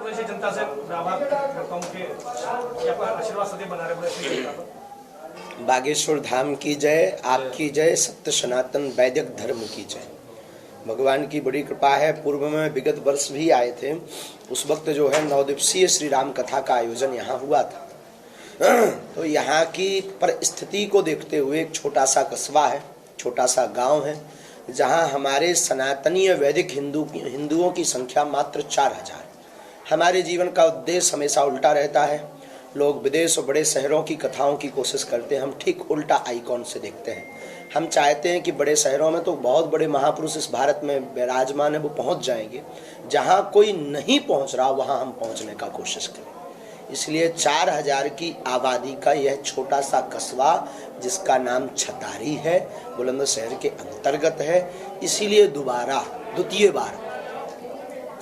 प्रदेश की जनता से आभार करता हूँ कि आपका आशीर्वाद सदैव बना रहे। बागेश्वर धाम की जय, आपकी जय, सत्य सनातन वैदिक धर्म की जय। भगवान की बड़ी कृपा है। पूर्व में विगत वर्ष भी आए थे, उस वक्त जो है 9 दिवसीय श्री राम कथा का आयोजन यहाँ हुआ था। तो यहाँ की परिस्थिति को देखते हुए एक छोटा सा कस्बा है, छोटा सा गांव है, जहाँ हमारे सनातनीय वैदिक हिंदुओं की संख्या मात्र 4000। हमारे जीवन का उद्देश्य हमेशा उल्टा रहता है। लोग विदेश और बड़े शहरों की कथाओं की कोशिश करते हैं, हम ठीक उल्टा आइकॉन से देखते हैं। हम चाहते हैं कि बड़े शहरों में तो बहुत बड़े महापुरुष इस भारत में विराजमान है, वो पहुंच जाएंगे। जहां कोई नहीं पहुंच रहा वहां हम पहुंचने का कोशिश करें। इसलिए 4000 की आबादी का यह छोटा सा कस्बा, जिसका नाम छतारी है, बुलंदशहर के अंतर्गत है। इसीलिए द्वितीय बार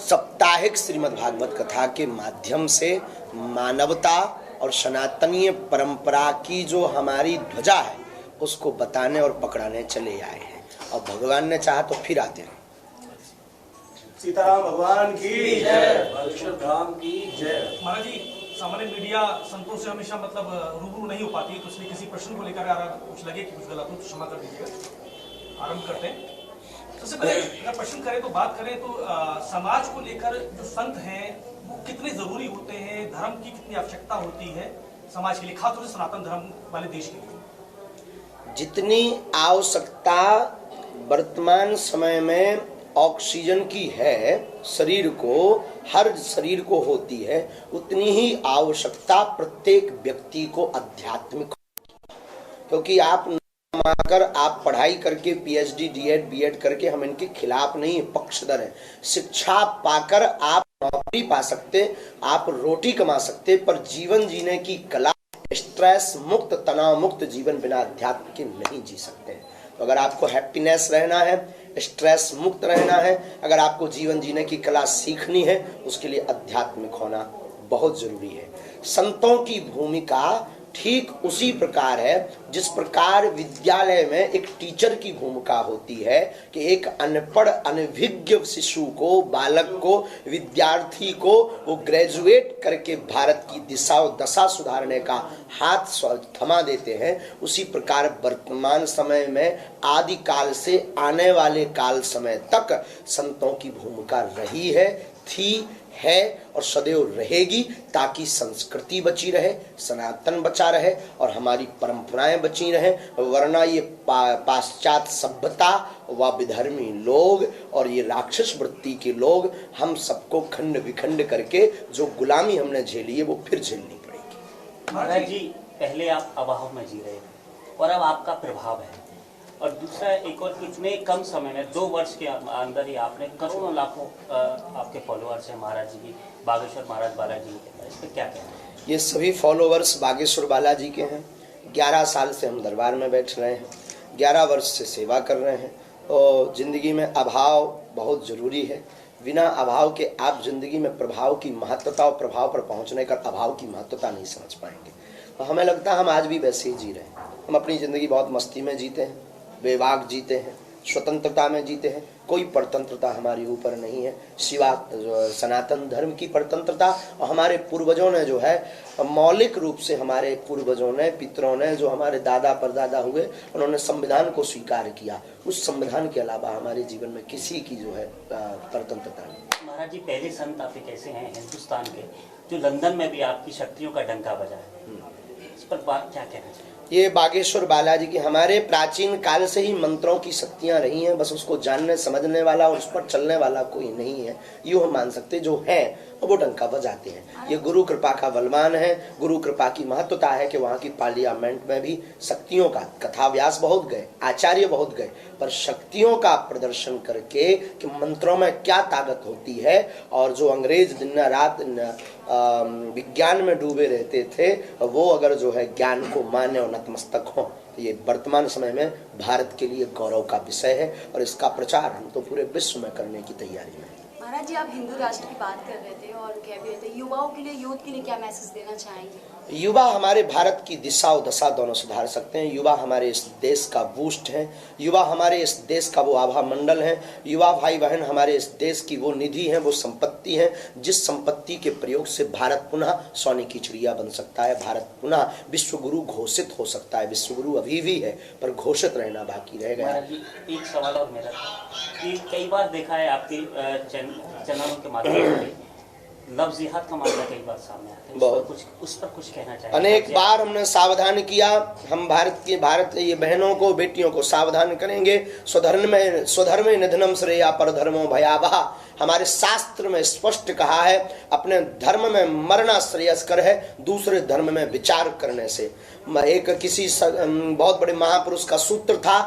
साप्ताहिक श्रीमद् भागवत कथा के माध्यम से मानवता और सनातनीय परंपरा की जो हमारी ध्वजा है उसको बताने और पकड़ाने चले आए हैं, और भगवान ने चाहा तो फिर आते हैं। सीताराम भगवान की जय, बागेश्वर धाम की जय। महाराज जी, सामान्य मीडिया संतों से हमेशा मतलब रूबरू नहीं हो पाती है, तो इसलिए किसी प्रश्न को लेकर कुछ लगे कि कुछ गलत हो तो क्षमा कर दीजिएगा। आरंभ करते हैं। सबसे पहले अगर प्रश्न करें तो बात करें तो समाज को लेकर जो संत हैं वो कितने जरूरी होते हैं, धर्म की कितनी आवश्यकता होती है समाज के लिए, खासतौर से सनातन धर्म वाले देश के लिए? जितनी आवश्यकता वर्तमान समय में ऑक्सीजन की है शरीर को, हर शरीर को होती है, उतनी ही आवश्यकता प्रत्येक व्यक्ति को आध्यात्मिक। क्योंकि आप पढ़ाई करके पीएचडी डीएड बीएड करके हम इनके खिलाफ नहीं, पक्षधर हैं। शिक्षा पाकर आप नौकरी पा सकते, आप रोटी कमा सकते, पर जीवन जीने की कला, स्ट्रेस मुक्त तनाव मुक्त जीवन बिना अध्यात्म के नहीं जी सकते। तो अगर आपको हैप्पीनेस रहना है, स्ट्रेस मुक्त रहना है, अगर आपको जीवन जीने की कला सीखनी है, उसके लिए आध्यात्मिक होना बहुत जरूरी है। संतों की भूमिका ठीक उसी प्रकार है जिस प्रकार विद्यालय में एक टीचर की भूमिका होती है कि एक अनपढ़ अनभिज्ञ शिशु को, बालक को, विद्यार्थी को वो ग्रेजुएट करके भारत की दिशा और दशा सुधारने का हाथ थमा देते हैं। उसी प्रकार वर्तमान समय में आदि काल से आने वाले काल समय तक संतों की भूमिका रही है, थी, है और सदैव रहेगी, ताकि संस्कृति बची रहे, सनातन बचा रहे और हमारी परंपराएं बची रहे। वरना ये पाश्चात्य सभ्यता व विधर्मी लोग और ये राक्षस वृत्ति के लोग हम सबको खंड विखंड करके जो गुलामी हमने झेली है वो फिर झेलनी पड़ेगी। महाराज जी, पहले आप अभाव में जी रहे थे और अब आपका प्रभाव है, और दूसरा एक और इतने कम समय में 2 वर्ष के अंदर ही आपने करोड़ों लाखों आपके फॉलोअर्स हैं महाराज जी की, बागेश्वर महाराज बालाजी के, इस पर क्या कहना है? ये सभी फॉलोअर्स बागेश्वर बालाजी के हैं। 11 साल से हम दरबार में बैठ रहे हैं, 11 वर्ष से सेवा कर रहे हैं। और जिंदगी में अभाव बहुत जरूरी है। बिना अभाव के आप जिंदगी में प्रभाव की महत्वता और प्रभाव पर पहुंचने का अभाव की महत्वता नहीं समझ पाएंगे। तो हमें लगता है हम आज भी वैसे ही जी रहे हैं। हम अपनी जिंदगी बहुत मस्ती में जीते हैं, बेवाक जीते हैं, स्वतंत्रता में जीते हैं। कोई परतंत्रता हमारे ऊपर नहीं है सिवा सनातन धर्म की परतंत्रता। और हमारे पूर्वजों ने जो है मौलिक रूप से, हमारे पूर्वजों ने, पितरों ने, जो हमारे दादा परदादा हुए, उन्होंने संविधान को स्वीकार किया। उस संविधान के अलावा हमारे जीवन में किसी की जो है परतंत्रता नहीं। महाराज जी, पहले संत आप एक ऐसे हैं हिंदुस्तान के जो लंदन में भी आपकी शक्तियों का डंका बजा है, इस पर बात क्या कहना चाहिए? ये बागेश्वर बालाजी की हमारे प्राचीन काल से ही मंत्रों की शक्तियां रही हैं, बस उसको जानने समझने वाला और उस पर चलने वाला कोई नहीं है। यूँ हम मान सकते जो है वो डंका बजाते हैं। ये गुरु कृपा का बलवान है। गुरु कृपा की महत्वता है कि वहाँ की पार्लियामेंट में भी शक्तियों का कथा व्यास बहुत गए, आचार्य बहुत गए, पर शक्तियों का प्रदर्शन करके कि मंत्रों में क्या ताकत होती है। और जो अंग्रेज दिन रात विज्ञान में डूबे रहते थे, वो अगर जो है ज्ञान को माने और नतमस्तक हो, तो ये वर्तमान समय में भारत के लिए गौरव का विषय है। और इसका प्रचार हम तो पूरे विश्व में करने की तैयारी में हैं। महाराज जी, आप हिंदू राष्ट्र की बात कर रहे थे और कह भी रहे थे, युवाओं के लिए, यूथ के लिए क्या मैसेज देना चाहेंगे? युवा हमारे भारत की दिशा और दशा दोनों सुधार सकते हैं। युवा हमारे इस देश का बूस्ट है। युवा हमारे इस देश का वो आभा मंडल है। युवा भाई बहन हमारे इस देश की वो निधि है, वो संपत्ति है, जिस संपत्ति के प्रयोग से भारत पुनः सोने की चिड़िया बन सकता है। भारत पुनः विश्व गुरु घोषित हो सकता है। विश्व गुरु अभी भी है, पर घोषित रहना बाकी रह गया। महाराज जी, एक सवाल और मेरा कि कई बार देखा है आपके चैनलों के माध्यम से लव जिहाद का मामला कई बार सामने आता है। बहुत उस पर कुछ कहना चाहिए? अनेक बार हमने सावधान किया। हम भारत ये बहनों को, बेटियों को सावधान करेंगे। स्वधर्म निधनम श्रेया परधर्मो भयावह। हमारे शास्त्र में स्पष्ट कहा है, अपने धर्म में मरना श्रेयस्कर है दूसरे धर्म में विचार करने से। एक किसी बहुत बड़े महापुरुष का सूत्र था,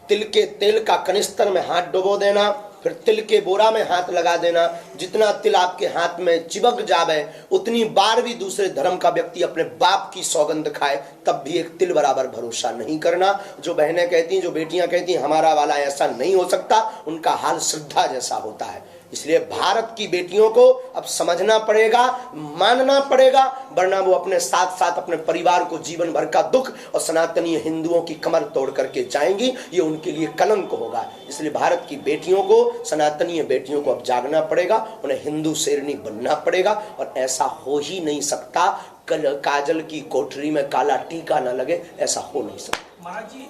तिल के तेल का कनिस्तर में हाथ डुबो देना, फिर तिल के बोरा में हाथ लगा देना। जितना तिल आपके हाथ में चिपक जावे उतनी बार भी दूसरे धर्म का व्यक्ति अपने बाप की सौगंध खाए तब भी एक तिल बराबर भरोसा नहीं करना। जो बहनें कहती, जो बेटियां कहती हमारा वाला ऐसा नहीं हो सकता, उनका हाल श्रद्धा जैसा होता है। इसलिए भारत की बेटियों को अब समझना पड़ेगा, मानना पड़ेगा, वरना वो अपने साथ साथ अपने परिवार को जीवन भर का दुख और सनातनी हिंदुओं की कमर तोड़ करके जाएंगी। ये उनके लिए कलंक होगा। इसलिए भारत की बेटियों को, सनातनी बेटियों को अब जागना पड़ेगा, उन्हें हिंदू शेरनी बनना पड़ेगा। और ऐसा हो ही नहीं सकता, काजल की कोठरी में काला टीका न लगे, ऐसा हो नहीं सकता। महाराज जी,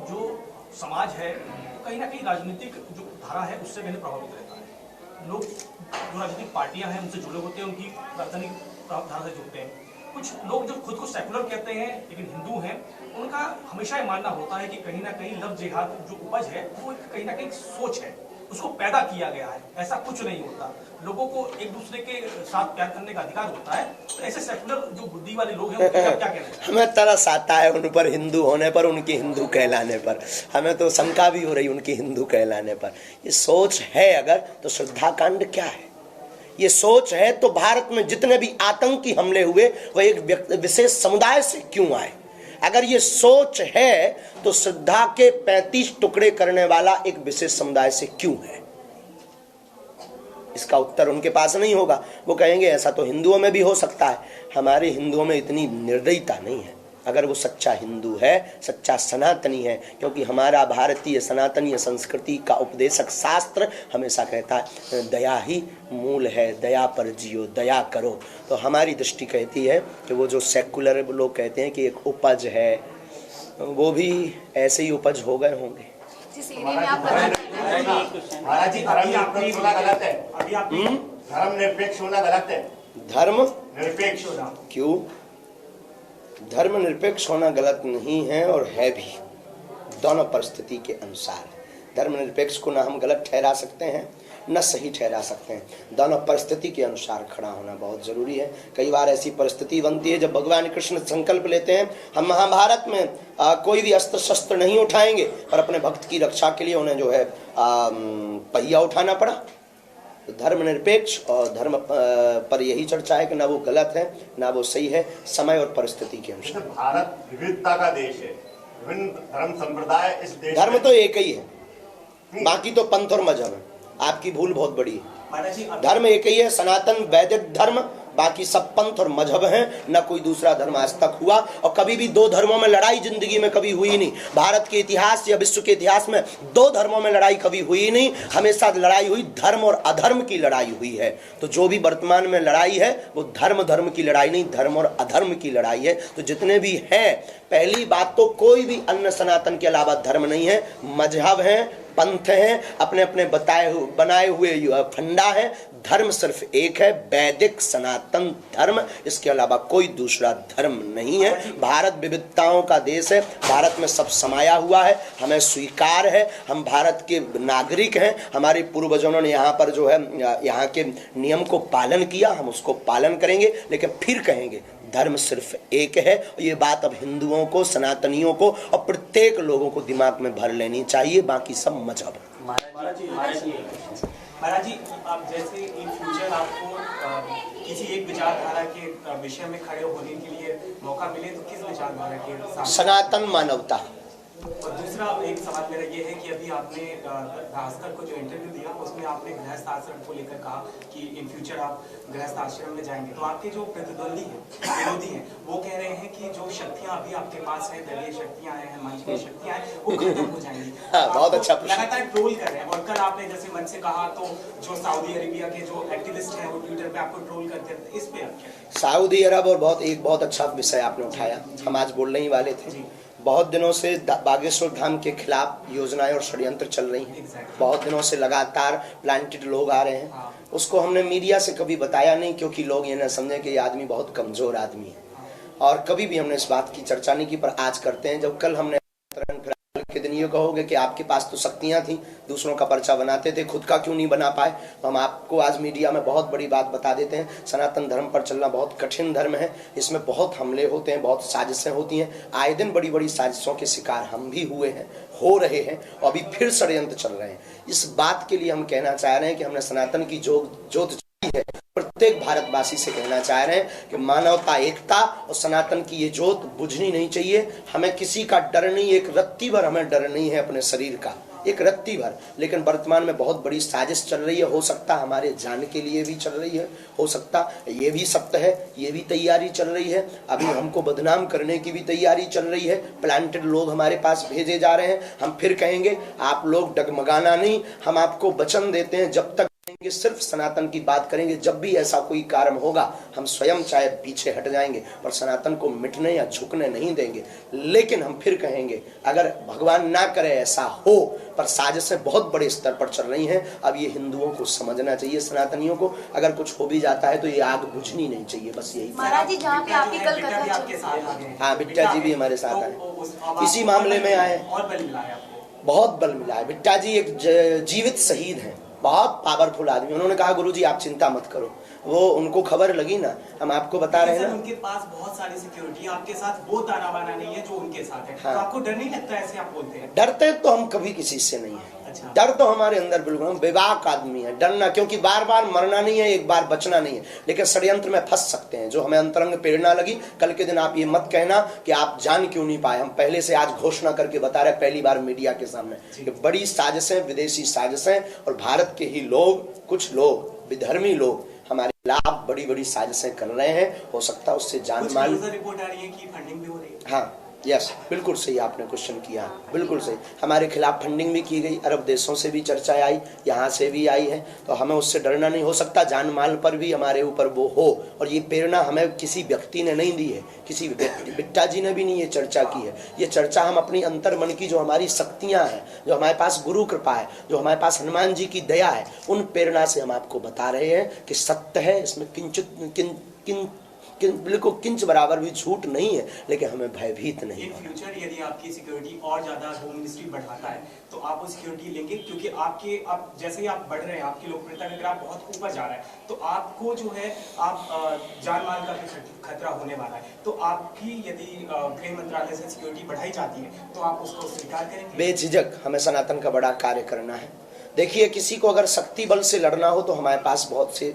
जो समाज है कहीं ना कहीं राजनीतिक जो धारा है उससे कहीं प्रभावित रहता है। लोग जो राजनीतिक पार्टियां हैं उनसे जुड़े होते हैं, उनकी राजनीतिक धारा से जुड़ते हैं। कुछ लोग जो खुद को सेकुलर कहते हैं लेकिन हिंदू हैं, उनका हमेशा ये मानना होता है कि कहीं ना कहीं लव जिहाद जो उपज है वो कहीं ना कहीं सोच है, उसको पैदा किया गया है। ऐसा कुछ नहीं होता। लोगों को एक दूसरे के साथ प्यार करने का अधिकार होता है। तो ऐसे सेकुलर जो बुद्धि वाले लोग हैं उनके क्या कहना है? हमें तरस आता है उन पर हिंदू होने पर, उनकी हिंदू कहलाने पर। हमें तो शंका भी हो रही उनकी हिंदू कहलाने पर। ये सोच है अगर, तो श्रद्धा कांड क्या है? ये सोच है तो भारत में जितने भी आतंकी हमले हुए वह एक विशेष समुदाय से क्यों आए? अगर ये सोच है तो श्रद्धा के 35 टुकड़े करने वाला एक विशेष समुदाय से क्यों है? इसका उत्तर उनके पास नहीं होगा। वो कहेंगे ऐसा तो हिंदुओं में भी हो सकता है। हमारे हिंदुओं में इतनी निर्दयता नहीं है। अगर वो सच्चा हिंदू है, सच्चा सनातनी है, क्योंकि हमारा भारतीय सनातनीय संस्कृति का उपदेशक शास्त्र हमेशा कहता है दया ही मूल है, दया पर जियो, दया करो। तो हमारी दृष्टि कहती है कि वो जो सेकुलर लोग कहते हैं कि एक उपज है, वो भी ऐसे ही उपज हो गए होंगे। जिस एरिया में आप रहते हैं, महाराज जी, धर्मनिरपेक्ष होना गलत है। धर्मनिरपेक्ष होना गलत है। धर्म निरपेक्ष होना क्यों? धर्मनिरपेक्ष होना गलत नहीं है और है भी, दोनों परिस्थिति के अनुसार। धर्मनिरपेक्ष को ना हम गलत ठहरा सकते हैं न सही ठहरा सकते हैं। दोनों परिस्थिति के अनुसार खड़ा होना बहुत जरूरी है। कई बार ऐसी परिस्थिति बनती है जब भगवान कृष्ण संकल्प लेते हैं, हम महाभारत में कोई भी अस्त्र शस्त्र नहीं उठाएंगे, पर अपने भक्त की रक्षा के लिए उन्हें जो है पहिया उठाना पड़ा। तो धर्मनिरपेक्ष और धर्म पर यही चर्चा है कि ना वो गलत है ना वो सही है, समय और परिस्थिति के अनुसार। भारत विविधता का देश है, विभिन्न धर्म संप्रदाय इस देश। धर्म तो एक ही है, बाकी तो पंथ और मजहब है। आपकी भूल बहुत बड़ी है। धर्म एक ही है, सनातन वैदिक धर्म, बाकी सब पंथ और मजहब हैं। न कोई दूसरा धर्म आज तक हुआ, और कभी भी दो धर्मों में लड़ाई जिंदगी में कभी हुई नहीं। भारत के इतिहास या विश्व के इतिहास में दो धर्मों में लड़ाई कभी हुई नहीं। हमेशा लड़ाई हुई धर्म और अधर्म की लड़ाई हुई है। तो जो भी वर्तमान में लड़ाई है वो धर्म की लड़ाई नहीं, धर्म और अधर्म की लड़ाई है। तो जितने भी हैं, पहली बात तो कोई भी अन्य सनातन के अलावा धर्म नहीं है, मजहब है, पंथ हैं, अपने अपने बनाए हुए फंडा है। धर्म सिर्फ एक है, वैदिक सनातन धर्म, इसके अलावा कोई दूसरा धर्म नहीं है। भारत विविधताओं का देश है, भारत में सब समाया हुआ है, हमें स्वीकार है, हम भारत के नागरिक हैं। हमारे पूर्वजों ने यहाँ पर जो है यहाँ के नियम को पालन किया, हम उसको पालन करेंगे। लेकिन फिर कहेंगे धर्म सिर्फ एक है। ये बात अब हिंदुओं को, सनातनियों को और प्रत्येक लोगों को दिमाग में भर लेनी चाहिए, बाकी सब मजहब। महाराज जी, आप जैसे इन फ्यूचर आपको किसी एक विचारधारा के विषय में खड़े होने के लिए मौका मिले तो किस विचारधारा के साथ? सनातन मानवता, और दूसरा एक सवाल मेरा ये है कि अभी आपने भास्कर को जो इंटरव्यू दिया उसमें आपने गृहस्थ आश्रम को लेकर कहा कि इन फ्यूचर आप गृहस्थ आश्रम में जाएंगे, तो आपके जो प्रतिद्वंदी हैं, विरोधी हैं, वो कह रहे हैं कि जो शक्तियां अभी आपके पास है, दलीय शक्तियां हैं, मंच की शक्तियां हैं, वो खत्म हो जाएंगी। बहुत अच्छा प्रश्न। लगातार ट्रोल कर रहे हैं और कल आपने जैसे मंच से कहा तो जो सऊदी अरेबिया के जो एक्टिविस्ट हैं वो ट्विटर पे आपको ट्रोल करते हैं, इस पे आप क्या? सऊदी अरब और बहुत अच्छा विषय आपने उठाया, हम आज बोलने ही वाले थे। बहुत दिनों से बागेश्वर धाम के खिलाफ योजनाएं और षड्यंत्र चल रही हैं। बहुत दिनों से लगातार प्लांटेड लोग आ रहे हैं। उसको हमने मीडिया से कभी बताया नहीं, क्योंकि लोग ये न समझे कि ये आदमी बहुत कमजोर आदमी है, और कभी भी हमने इस बात की चर्चा नहीं की, पर आज करते हैं। जब कल हमने के दिन ये कहोगे कि आपके पास तो शक्तियां थी, दूसरों का पर्चा बनाते थे, खुद का क्यों नहीं बना पाए, तो हम आपको आज मीडिया में बहुत बड़ी बात बता देते हैं। सनातन धर्म पर चलना बहुत कठिन धर्म है, इसमें बहुत हमले होते हैं, बहुत साजिशें होती हैं। आए दिन बड़ी बड़ी साजिशों के शिकार हम भी हुए हैं, हो रहे हैं, और अभी फिर षड्यंत्र चल रहे हैं। इस बात के लिए हम कहना चाह रहे हैं कि हमने सनातन की जोत है, प्रत्येक भारतवासी से कहना चाह रहे हैं कि मानवता, एकता और सनातन की ये जोत बुझनी नहीं चाहिए। हमें किसी का डर नहीं, एक रत्ती भर हमें डर नहीं है अपने शरीर का, एक रत्ती भर। लेकिन वर्तमान में बहुत बड़ी साजिश चल रही है, हो सकता हमारे जान के लिए भी चल रही है, हो सकता ये भी सत्य है, ये भी तैयारी चल रही है। अभी हमको बदनाम करने की भी तैयारी चल रही है, प्लांटेड लोग हमारे पास भेजे जा रहे हैं। हम फिर कहेंगे आप लोग डगमगाना नहीं, हम आपको वचन देते हैं जब तक सिर्फ सनातन की बात करेंगे। जब भी ऐसा कोई कारण होगा हम स्वयं चाहे पीछे हट जाएंगे, पर सनातन को मिटने या झुकने नहीं देंगे। लेकिन हम फिर कहेंगे अगर भगवान ना करे ऐसा हो, पर साजिशें बहुत बड़े स्तर पर चल रही हैं। अब ये हिंदुओं को समझना चाहिए, सनातनियों को, अगर कुछ हो भी जाता है तो ये आग बुझनी नहीं चाहिए, बस यही। महाराज जी जहाँ पे आपकी कल कथा, हाँ, बिट्टा जी भी हमारे साथ आए, इसी मामले में आए, और बल मिला है आपको? बहुत बल मिला है। बिट्टा जी एक जीवित शहीद हैं, बहुत पावरफुल आदमी। उन्होंने कहा गुरुजी आप चिंता मत करो, वो उनको खबर लगी ना, हम आपको बता रहे हैं ना, उनके पास बहुत सारी सिक्योरिटी, आपके साथ वो ताना बाना नहीं है जो उनके साथ है। हाँ। तो आपको डर नहीं लगता ऐसे आप बोलते हैं? डरते तो हम कभी किसी से नहीं है। अच्छा। डर तो हमारे अंदर बिल्कुल, हम बेबाक आदमी है। डरना, क्योंकि बार बार मरना नहीं है, एक बार बचना नहीं है, लेकिन षड्यंत्र में फंस सकते हैं। जो हमें अंतरंग प्रेरणा लगी, कल के दिन आप ये मत कहना कि आप जान क्यों नहीं पाए। हम पहले से आज घोषणा करके बता रहे, पहली बार मीडिया के सामने, कि बड़ी साजिशें, विदेशी साजिशें, और भारत के ही लोग, कुछ लोग, विधर्मी लोग हमारे खिलाफ बड़ी बड़ी साजिशें कर रहे हैं। हो सकता है उससे जान माल। रिपोर्ट आ रही है कि फंडिंग भी हो रही है। हाँ, यस, बिल्कुल सही आपने क्वेश्चन किया, बिल्कुल सही। हमारे खिलाफ फंडिंग भी की गई, अरब देशों से भी चर्चा आई, यहाँ से भी आई है, तो हमें उससे डरना नहीं। हो सकता जान माल पर भी हमारे ऊपर वो हो, और ये प्रेरणा हमें किसी व्यक्ति ने नहीं दी है, किसी बिट्टा जी ने भी नहीं ये चर्चा की है। ये चर्चा हम अपनी अंतर मन की, जो हमारी शक्तियाँ हैं, जो हमारे पास गुरु कृपा है, जो हमारे पास हनुमान जी की दया है, उन प्रेरणा से हम आपको बता रहे हैं कि सत्य है, इसमें बिल्कुल किंच बराबर भी झूठ नहीं है, लेकिन हमें भयभीत नहीं होना। फ्यूचर यदि आपकी सिक्योरिटी और ज्यादा होम मिनिस्ट्री बढ़ाता है तो आप वो सिक्योरिटी लेंगे? क्योंकि आप जैसे ही आप बढ़ रहे हैं, आपकी लोकप्रियता का ग्राफ बहुत ऊपर जा रहा है, तो आपको जो है आप जान माल का भी खतरा होने वाला है। तो आपकी यदि गृह मंत्रालय से सिक्योरिटी बढ़ाई जाती है तो आप उसको स्वीकार करेंगे? बेझिझक हमें सनातन का बड़ा कार्य करना है। देखिए, किसी को अगर शक्ति बल से लड़ना हो तो हमारे पास बहुत से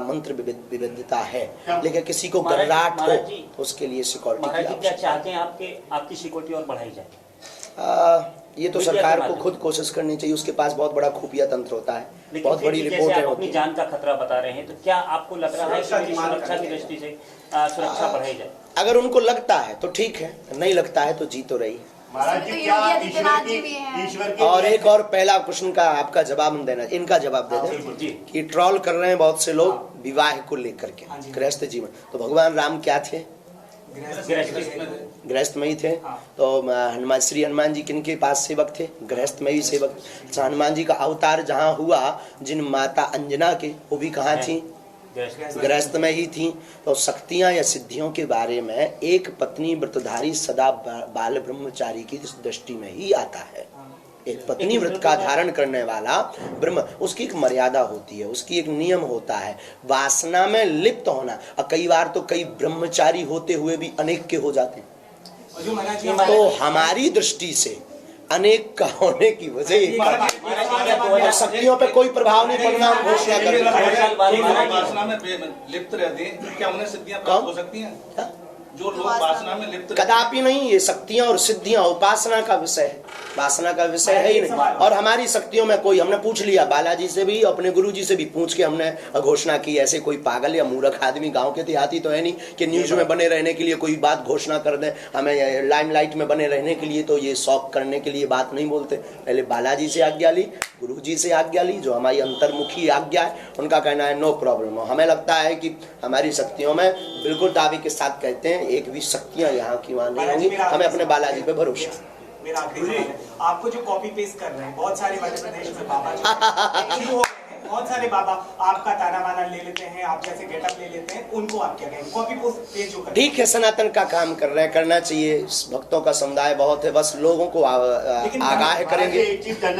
मंत्र विविधता है, लेकिन किसी को गर्राट हो तो उसके लिए सिक्योरिटी की आवश्यकता। क्या चाहते हैं आपकी सिक्योरिटी और बढ़ाई जाए? ये तो सरकार को खुद कोशिश करनी चाहिए, उसके पास बहुत बड़ा खुफिया तंत्र होता है, बहुत बड़ी रिपोर्टें होती हैं। जान का खतरा बता रहे हैं, तो क्या आपको लग रहा है कि सुरक्षा की दृष्टि से सुरक्षा बढ़ाई जाए? अगर उनको लगता है तो ठीक है, नहीं लगता है तो जी तो रही। महाराज जी, क्या ईश्वर की और एक और पहला क्वेश्चन का आपका जवाब देना, इनका जवाब दे दें कि ट्रोल कर रहे हैं बहुत से लोग विवाह को लेकर के, गृहस्थ जीवन। तो भगवान राम क्या थे? गृहस्थ में ही थे। तो हनुमान, श्री हनुमान जी किनके पास सेवक थे? गृहस्थ में ही सेवक। हनुमान जी का अवतार जहाँ हुआ, जिन माता अंजना के, वो भी कहाँ थी? गृहस्थ में ही थी। तो शक्तियां या सिद्धियों के बारे में एक पत्नी व्रतधारी सदा बाल ब्रह्मचारी की दृष्टि में ही आता है। एक पत्नी व्रत का धारण करने वाला ब्रह्म, उसकी एक मर्यादा होती है, उसकी एक नियम होता है, वासना में लिप्त होना। और कई बार तो कई ब्रह्मचारी होते हुए भी अनेक के हो जाते हैं। तो हमारी दृष्टि से अनेक का होने की वजह शक्तियों पे कोई प्रभाव नहीं पड़ना, हम घोषणा करेंगे। वासना में लिप्त रहते हैं, क्या उन्हें सिद्धियां प्राप्त हो सकती हैं? जो लोग वासना में लिप्त कदापि नहीं। ये शक्तियां और सिद्धियां उपासना का विषय है, वासना का विषय है ही नहीं। और हमारी शक्तियों में कोई, हमने पूछ लिया बालाजी से भी, अपने गुरु जी से भी पूछ के हमने घोषणा की। ऐसे कोई पागल या मूर्ख आदमी गांव के देहाती तो है नहीं कि न्यूज में बने रहने के लिए कोई बात घोषणा कर दे। हमें लाइमलाइट में बने रहने के लिए तो ये शौक करने के लिए बात नहीं बोलते। पहले बालाजी से आज्ञा ली, गुरु जी से आज्ञा ली, जो हमारी अंतर्मुखी आज्ञा है। उनका कहना है नो प्रॉब्लम। हमें लगता है कि हमारी शक्तियों में बिल्कुल दावे के साथ कहते हैं एक भी शक्तियां यहाँ की वहां नहीं होंगी। हमें अपने बालाजी पे भरोसा है। मेरा आखिरी सवाल है, आपको जो कॉपी पेस्ट कर रहे हैं बहुत सारे मध्य प्रदेश में बाबा शुरू हो गए हैं, बहुत सारे बाबा आपका ताना बाना ले लेते हैं, आप जैसे गेटअप ले लेते हैं, उनको आप क्या कहेंगे? कॉपी पेस्ट जो कर ठीक है, सनातन का काम कर रहे हैं, करना चाहिए। भक्तों का समुदाय बहुत है, बस लोगों को आगाह करेंगे,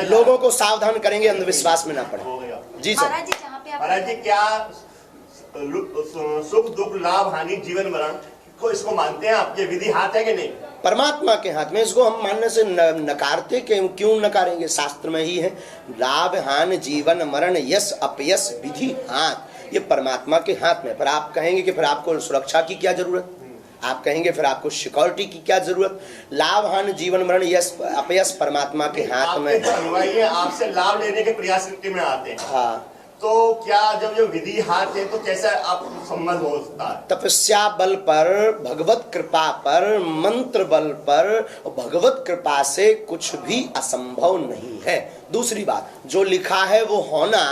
लोगों को सावधान करेंगे, अंधविश्वास में ना पड़े। जी सर। महाराज जी जहाँ पे आप महाराज जी, क्या सुख दुख लाभ हानि जीवन मरण को इसको मानते हैं? आपके विधि हाथ है कि नहीं? परमात्मा के हाथ में। इसको हम मानने से नकारते क्यों नकारेंगे? शास्त्र में ही है, लाभ हानि जीवन मरण यश अपयश विधि हाथ, ये परमात्मा के हाथ में। पर आप कहेंगे कि फिर आपको सुरक्षा की क्या जरूरत, आप कहेंगे फिर आपको सिक्योरिटी की क्या जरूरत? लाभ हानि जीवन मरण यश अपयश परमात्मा के हाथ में। आपसे लाभ लेने के प्रयास में आते हैं। हाँ, तो क्या जब जो विधि हाथ है तो कैसा आप संबंध हो सकता है? तपस्या बल पर, भगवत कृपा पर, मंत्र बल पर, भगवत कृपा से कुछ भी असंभव नहीं है। दूसरी बात, जो लिखा है वो होना,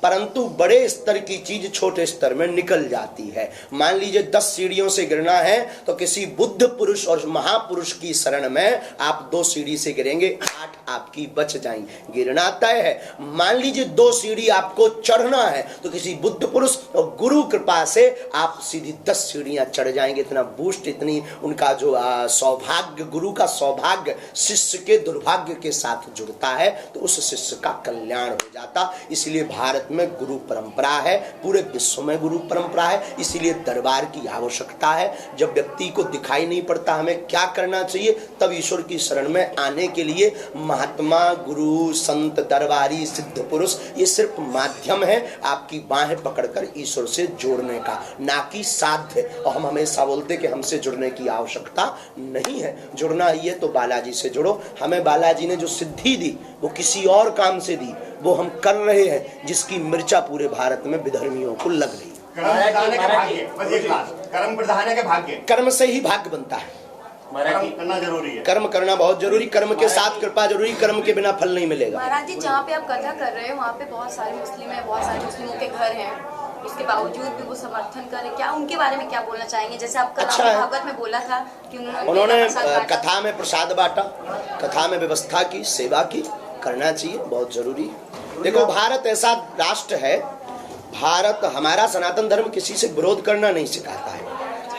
परंतु बड़े स्तर की चीज छोटे स्तर में निकल जाती है। मान लीजिए 10 सीढ़ियों से गिरना है तो किसी बुद्ध पुरुष और महापुरुष की शरण में आप 2 सीढ़ी से गिरेंगे, 8 आपकी बच जाएंगी, गिरना तय है। मान लीजिए 2 सीढ़ी आपको चढ़ना है तो किसी बुद्ध पुरुष और गुरु कृपा से आप सीधी 10 सीढ़ियां चढ़ जाएंगे। इतना बूस्ट, इतनी उनका जो सौभाग्य, गुरु का सौभाग्य शिष्य के दुर्भाग्य के साथ जुड़ता है तो उस शिष्य का कल्याण हो जाता। इसलिए भारत में गुरु परंपरा है, पूरे विश्व में गुरु परंपरा है, इसीलिए दरबार की आवश्यकता है। जब व्यक्ति को दिखाई नहीं पड़ता हमें क्या करना चाहिए, तब ईश्वर की शरण में आने के लिए महात्मा, गुरु, संत, दरबारी, सिद्ध पुरुष ये सिर्फ माध्यम है आपकी बाहें पकड़कर ईश्वर से जोड़ने का, ना कि साध्य। और हम हमेशा बोलते कि हमसे जुड़ने की आवश्यकता नहीं है। जुड़ना ही है तो बालाजी से जुड़ो। हमें बालाजी ने जो सिद्धि दी वो किसी और काम से दी, वो हम कर रहे हैं, जिसकी मिर्चा पूरे भारत में विधर्मियों को लग रही है। कर्म प्रधान है के भाग्य? कर्म से ही भाग्य बनता है। कर्म करना जरूरी है, कर्म करना बहुत जरूरी, कर्म के साथ कृपा जरूरी, कर्म के बिना फल नहीं मिलेगा। महाराज जी जहाँ पे आप कथा कर रहे हो वहाँ पे बहुत सारे मुस्लिम हैं, बहुत सारे मुस्लिमों के घर हैं, इसके बावजूद भी वो समर्थन करें, क्या उनके बारे में क्या बोलना चाहेंगे? जैसे आप अच्छा है। भागवत में बोला था कि उन्होंने कथा में प्रसाद बांटा, कथा में व्यवस्था की, सेवा की, करना चाहिए, बहुत जरूरी है। देखो, भारत ऐसा राष्ट्र है, भारत, हमारा सनातन धर्म किसी से विरोध करना नहीं सिखाता है।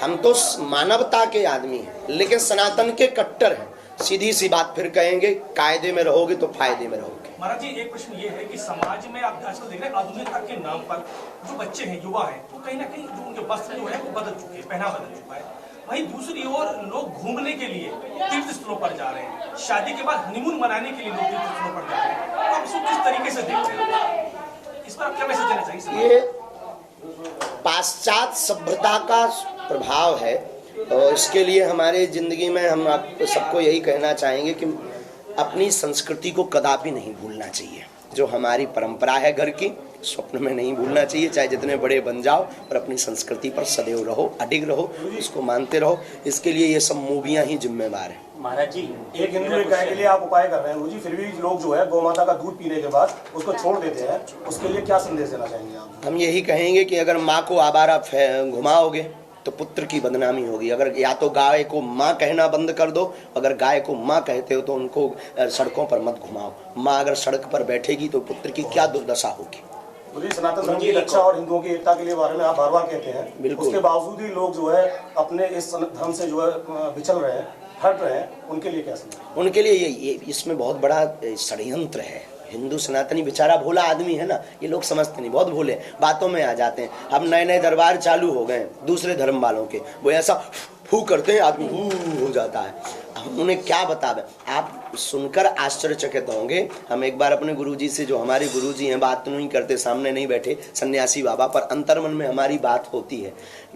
हम तो मानवता के आदमी हैं, लेकिन सनातन के कट्टर हैं। सीधी सी बात फिर कहेंगे, कायदे में रहोगे तो फायदे में रहोगे। महाराज जी, एक प्रश्न ये है कि समाज में आप आजकल देख रहे हैं आधुनिकता के नाम पर जो बच्चे हैं, युवा हैं, तो कहीं ना कहीं जो उनके वस्त्र जो है वो बदल चुके हैं, पहना बदल चुका है। वहीं दूसरी ओर लोग घूमने के लिए तीर्थ स्थलों पर जा रहे हैं, शादी के बाद हनीमून मनाने के लिए लोग तीर्थ स्थलों पर जा रहे हैं। तो आप इसको किस तरीके से देखते हैं? इस पर आप क्या मैसेज देना चाहिए? ये पाश्चात्य सभ्यता का प्रभाव है और इसके लिए हमारे जिंदगी में हम आप सबको यही कहना चाहेंगे कि अपनी संस्कृति को कदापि नहीं भूलना चाहिए। जो हमारी परंपरा है घर की, स्वप्न में नहीं भूलना चाहिए, चाहे जितने बड़े बन जाओ, और अपनी संस्कृति पर सदैव रहो, अडिग रहो, उसको मानते रहो। इसके लिए ये सब मूवियाँ ही जिम्मेवार हैं। महाराज जी, एक हिंदू इकाई के लिए आप उपाय कर रहे हैं गुरुजी, फिर भी लोग जो है गौ माता का दूध पीने के बाद उसको छोड़ देते हैं, उसके लिए क्या संदेश देना चाहेंगे आप? हम यही कहेंगे कि अगर माँ को आवारा घुमाओगे तो पुत्र की बदनामी होगी। अगर या तो गाय को माँ कहना बंद कर दो, अगर गाय को माँ कहते हो तो उनको सड़कों पर मत घुमाओ। माँ अगर सड़क पर बैठेगी तो पुत्र की क्या दुर्दशा होगी। मुझे सनातन धर्म की रक्षा और हिंदुओं की एकता के लिए बारे में आप बार बार कहते हैं, बिल्कुल। उसके बावजूद ही लोग जो है अपने इस धर्म से जो है विचल रहे हैं, हट रहे हैं, उनके लिए क्या समझ? उनके लिए ये इसमें बहुत बड़ा षड्यंत्र है। हिंदू सनातनी बेचारा भोला आदमी है ना, ये लोग समझते नहीं, बहुत भोले, बातों में आ जाते हैं। अब नए नए दरबार चालू हो गए दूसरे धर्म वालों के, वो ऐसा फू करते हैं, आदमी हो जाता है। हम उन्हें क्या बतावे? आप आप सुनकर आश्चर्यचकित होंगे। हम एक बार अपने गुरुजी से, जो हमारे गुरुजी हैं, बात तो नहीं करते, सामने नहीं बैठे, सन्यासी बाबा, पर अंतर्मन में हमारी बात होती है।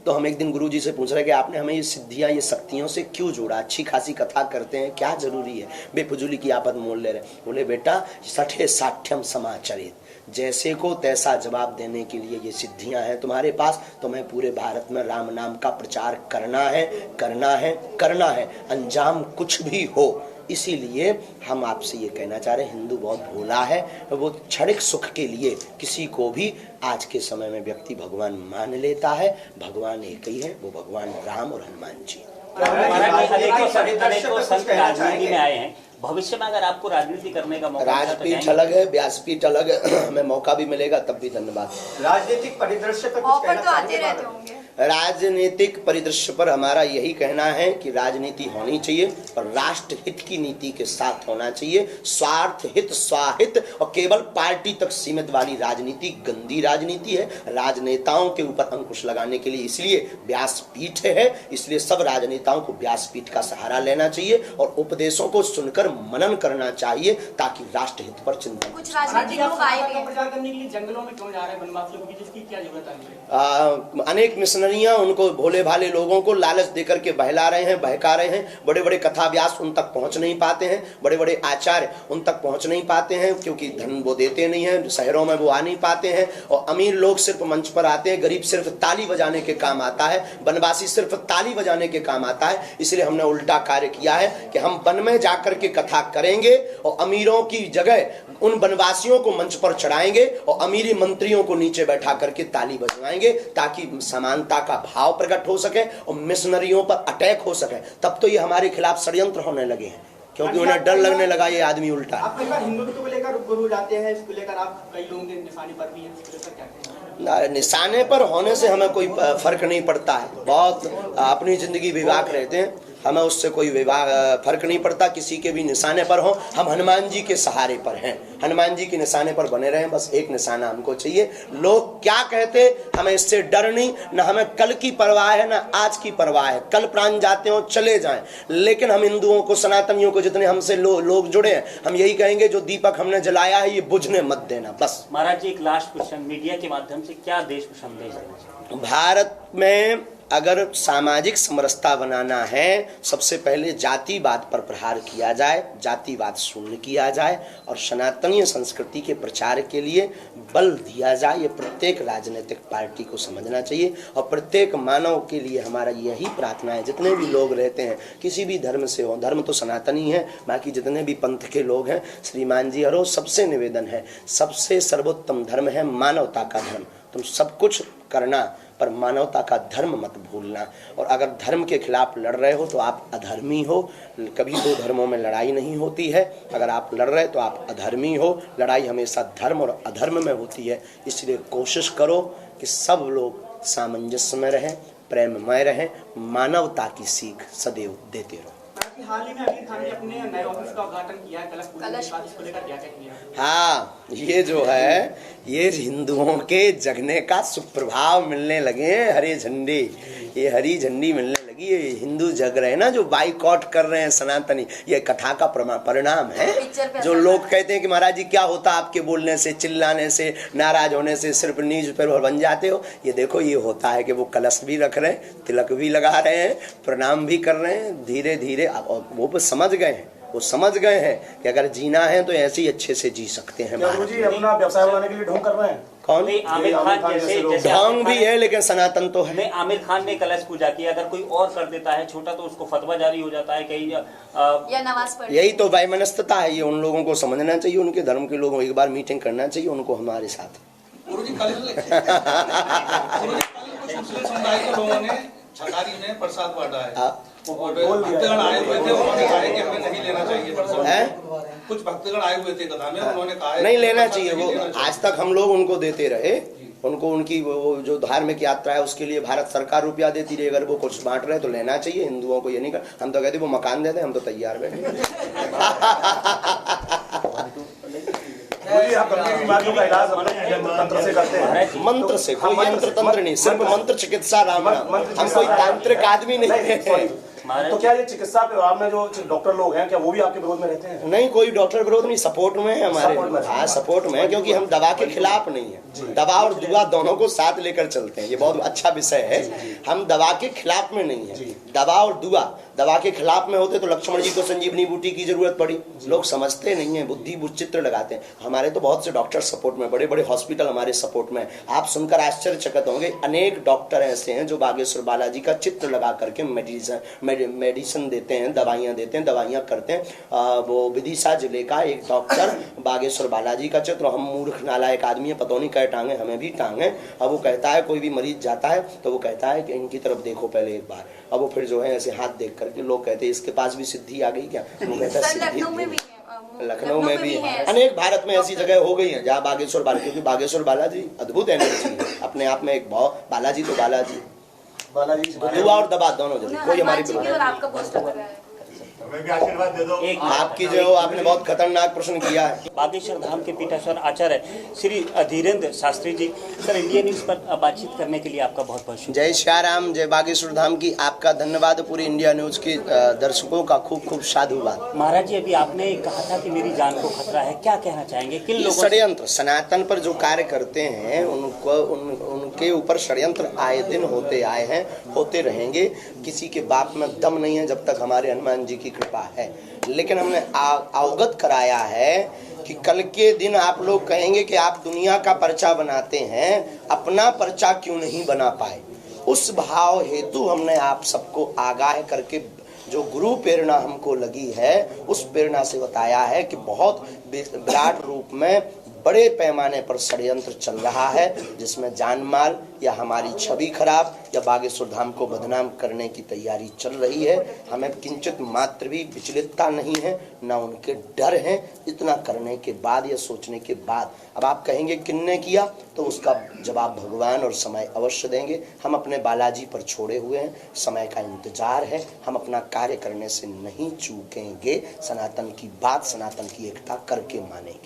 तो हम एक दिन गुरुजी से पूछ रहे कि आपने हमें ये सिद्धियां, ये शक्तियों से क्यों जोड़ा? अच्छी खासी कथा करते हैं, क्या जरूरी है? बेफजूली की आपत मोल ले रहे। बोले बेटा, सठे साठ्यम समाचरित, जैसे को तैसा जवाब देने के लिए ये सिद्धियां हैं तुम्हारे पास। तुम्हें पूरे भारत में राम नाम का प्रचार करना है, करना है, करना है, अंजाम कुछ भी हो। इसीलिए हम आपसे ये कहना चाह रहे हैं, हिंदू बहुत भोला है, वो क्षणिक सुख के लिए किसी को भी आज के समय में व्यक्ति भगवान मान लेता है। भगवान एक ही है, वो भगवान राम और हनुमान जी। अनेकों संत राजनीति में आए हैं, भविष्य में अगर आपको राजनीति करने का मौका मिला तो राजपीठ अलग है, व्यासपीठ अलग है, हमें मौका भी मिलेगा तब भी धन्यवाद। राजनीतिक परिदृश्य पर कुछ ऑफर कहना तो आते चाहेंगे? रहते होंगे। राजनीतिक परिदृश्य पर हमारा यही कहना है कि राजनीति होनी चाहिए, पर राष्ट्र हित की नीति के साथ होना चाहिए। स्वार्थ हित, स्वाहित और केवल पार्टी तक सीमित वाली राजनीति गंदी राजनीति है। राजनेताओं के ऊपर अंकुश लगाने के लिए इसलिए व्यासपीठ है, इसलिए सब राजनेताओं को व्यासपीठ का सहारा लेना चाहिए और उपदेशों को सुनकर मनन करना चाहिए, ताकि राष्ट्र हित पर चिंतन। कुछ राजनीतिक लोग आए भी हैं। प्रचार करने के लिए जंगलों में क्यों जा रहे हैं वनवासियों की, जिसकी क्या जरूरत है? अनेक मिशनरियां उनको, भोले भाले लोगों को लालच देकर के बहला रहे हैं, बहका रहे हैं। बड़े बड़े कथा व्यास उन तक पहुंच नहीं पाते हैं, बड़े बड़े आचार्य उन तक पहुंच नहीं पाते हैं, क्योंकि धन वो देते नहीं हैं, शहरों में वो आ नहीं पाते हैं। और अमीर लोग सिर्फ मंच पर आते हैं, गरीब सिर्फ ताली बजाने के काम आता है, वनवासी सिर्फ ताली बजाने के काम आता है। इसलिए हमने उल्टा कार्य किया है कि हम वन में जाकर के कथा करेंगे और अमीरों की जगह उन वनवासियों को मंच पर चढ़ाएंगे और अमीरी मंत्रियों को नीचे बैठा करके ताली बजवाएंगे, ताकि समानता का भाव प्रकट हो सके और मिशनरियों पर अटैक हो सके। तब तो ये हमारे खिलाफ षड्यंत्र होने लगे हैं, क्योंकि उन्हें डर लगने लगा ये आदमी उल्टा। आप कई बार हिंदुत्व को लेकर गुरु जाते हैं, इसको लेकर आप कई लोगों के निशाने पर भी हैं, इसको लेकर क्या कहते हैं? निशाने पर होने से हमें कोई फर्क नहीं पड़ता है। बहुत अपनी जिंदगी विवाक रहते हैं, हमें उससे कोई फर्क नहीं पड़ता, किसी के भी निशाने पर हो। हम हनुमान जी के सहारे पर हैं, हनुमान जी के निशाने पर बने रहें, बस एक निशाना हमको चाहिए। लोग क्या कहते, हमें इससे डर नहीं, न हमें कल की परवाह है न आज की परवाह है। कल प्राण जाते हो चले जाएं, लेकिन हम हिंदुओं को, सनातनियों को, जितने हमसे लोग जुड़े हैं, हम यही कहेंगे जो दीपक हमने जलाया है ये बुझने मत देना, बस। महाराज जी, एक लास्ट क्वेश्चन, मीडिया के माध्यम से क्या देश को संदेश देना चाहिए? भारत में अगर सामाजिक समरसता बनाना है, सबसे पहले जातिवाद पर प्रहार किया जाए, जातिवाद शून्य किया जाए और सनातनीय संस्कृति के प्रचार के लिए बल दिया जाए। ये प्रत्येक राजनीतिक पार्टी को समझना चाहिए और प्रत्येक मानव के लिए हमारा यही प्रार्थना है, जितने भी लोग रहते हैं, किसी भी धर्म से हो, धर्म तो सनातनी है, बाकी जितने भी पंथ के लोग हैं, श्रीमान जी हरो, सबसे निवेदन है, सबसे सर्वोत्तम धर्म है मानवता का धर्म। तुम सब कुछ करना पर मानवता का धर्म मत भूलना। और अगर धर्म के खिलाफ लड़ रहे हो तो आप अधर्मी हो। कभी दो धर्मों में लड़ाई नहीं होती है, अगर आप लड़ रहे तो आप अधर्मी हो। लड़ाई हमेशा धर्म और अधर्म में होती है। इसलिए कोशिश करो कि सब लोग सामंजस्य में रहें, प्रेममय रहें, मानवता की सीख सदैव देते रहो। हाल ही में आमिर खान ने अपने नए ऑफिस का उद्घाटन किया है, कलश पूजन के बाद, इसको लेकर क्या कहेंगे? हाँ, ये जो है, ये हिंदुओं के जगने का सुप्रभाव मिलने लगे हैं, हरे झंडे, ये हरी झंडी मिलने लगी है। हिंदू जग रहे हैं ना, जो बाइकआउट कर रहे हैं सनातनी, ये कथा का परिणाम है। जो लोग कहते हैं कि महाराज जी क्या होता आपके बोलने से, चिल्लाने से, नाराज होने से, सिर्फ न्यूज पेपर बन जाते हो, ये देखो ये होता है कि वो कलश भी रख रहे हैं, तिलक भी लगा रहे हैं, प्रणाम भी कर रहे हैं। धीरे धीरे वो समझ गए हैं, वो समझ गए हैं कि अगर जीना है तो ऐसे ही अच्छे से जी सकते हैं। जी अपना व्यवसाय बनाने के लिए ढोंग कर रहे हैं। कौन? आमिर खान जैसे ढोंग भी है लेकिन सनातन तो है। आमिर खान ने कलश पूजा की, अगर कोई और कर देता है छोटा तो उसको फतवा जारी हो जाता है कहीं या नमाज पढ़। यही तो वैमनस्यता है, ये उन लोगों को समझना चाहिए, उनके धर्म के लोगों को एक बार मीटिंग करना चाहिए उनको हमारे साथ। गुरुजी कल मुस्लिम समुदाय के लोगों ने छकारी में प्रसाद बांटा है, भक्तगण आए हुए थे, उन्होंने कहा कि हमें नहीं लेना चाहिए प्रसाद। कुछ भक्तगण आए हुए थे कथा में, उन्होंने कहा नहीं लेना चाहिए। वो आज तक हम लोग उनको देते रहे, उनको उनकी वो जो धार्मिक यात्रा है उसके लिए भारत सरकार रुपया देती रही। अगर वो कुछ बांट रहे तो लेना चाहिए, हिंदुओं को ये नहीं कर। हम तो कहते वो मकान देते, हम तो तैयार बैठे। मंत्र से करते हैं, मंत्र से, कोई यंत्र तंत्र नहीं, सिर्फ मंत्र चिकित्सा राम नाम। हम कोई तांत्रिक आदमी नहीं है। महाराज तो क्या ये चिकित्सा विभाग में जो डॉक्टर लोग हैं क्या वो भी आपके विरोध में रहते हैं? नहीं, कोई डॉक्टर विरोध नहीं, सपोर्ट में है हमारे। सपोर्ट में। हाँ, सपोर्ट में है, क्योंकि हम दवा के खिलाफ नहीं है। दवा और दुआ दोनों को साथ लेकर चलते हैं, ये बहुत अच्छा विषय है। हम दवा के खिलाफ में नहीं है। दवा और दुआ, दवा के खिलाफ में होते तो लक्ष्मण जी को संजीवनी बूटी की जरूरत पड़ी। लोग समझते नहीं है, बुद्धि चित्र लगाते हैं। हमारे तो बहुत से डॉक्टर सपोर्ट में, बड़े बड़े हॉस्पिटल हमारे सपोर्ट में। आप सुनकर आश्चर्यचकित होंगे, अनेक डॉक्टर ऐसे हैं जो बागेश्वर बालाजी का चित्र लगा करके मेडिसिन देते हैं, दवाइयाँ देते हैं, दवाइयाँ करते हैं। वो विदिशा जिले का एक डॉक्टर बागेश्वर बालाजी का चित्र, हम मूर्ख नालायक आदमी है, पता नहीं कहे टांगे, हमें भी टांगे। अब वो कहता है, कोई भी मरीज जाता है तो वो कहता है कि इनकी तरफ देखो पहले एक बार। अब वो फिर जो है ऐसे हाथ देख करके लोग कहते हैं इसके पास भी सिद्धि आ गई क्या? वो कहता है लखनऊ में भी लखनऊ में भी अनेक भारत में ऐसी जगह हो गई हैं जहाँ बागेश्वर बालाजी, क्योंकि बागेश्वर बालाजी अद्भुत एनर्जी है अपने आप में एक बहुत। बालाजी तो बालाजी, दुआ और दबा दोनों जगह। कोई हमारी आपका पोस्ट लगा है, हमें भी आशीर्वाद दे दो। आपकी जो आपने बहुत खतरनाक प्रश्न किया है। बागेश्वर धाम के पीठाश्वर आचार्य Shri Dhirendra Shastri ji, sir India news पर बातचीत करने के लिए आपका बहुत बहुत शुक्रिया। जय श्री राम, जय बागेश्वर धाम की आपका धन्यवाद। पूरी इंडिया न्यूज के दर्शकों का खूब खूब साधुवाद। महाराज जी, अभी आपने कहा था कि मेरी जान को खतरा है, क्या कहना चाहेंगे? किन लोगों षड्यंत्र सनातन पर जो कार्य करते हैं उनको उनके ऊपर षड्यंत्र आए दिन होते आए हैं, होते रहेंगे। किसी के बाप में दम नहीं है जब तक हमारे हनुमान जी की कृपा है। लेकिन हमने अवगत कराया है कि कल के दिन आप लोग कहेंगे कि आप दुनिया का पर्चा बनाते हैं, अपना पर्चा क्यों नहीं बना पाए। उस भाव हेतु हमने आप सबको आगाह करके जो गुरु प्रेरणा हमको लगी है उस प्रेरणा से बताया है कि बहुत विराट रूप में बड़े पैमाने पर षड्यंत्र चल रहा है, जिसमें जान माल या हमारी छवि खराब या बागेश्वर धाम को बदनाम करने की तैयारी चल रही है। हमें किंचित मात्र भी विचलितता नहीं है, न उनके डर हैं। इतना करने के बाद या सोचने के बाद अब आप कहेंगे किन्ने किया, तो उसका जवाब भगवान और समय अवश्य देंगे। हम अपने बालाजी पर छोड़े हुए हैं, समय का इंतजार है। हम अपना कार्य करने से नहीं चूकेंगे, सनातन की बात, सनातन की एकता करके मानेंगे।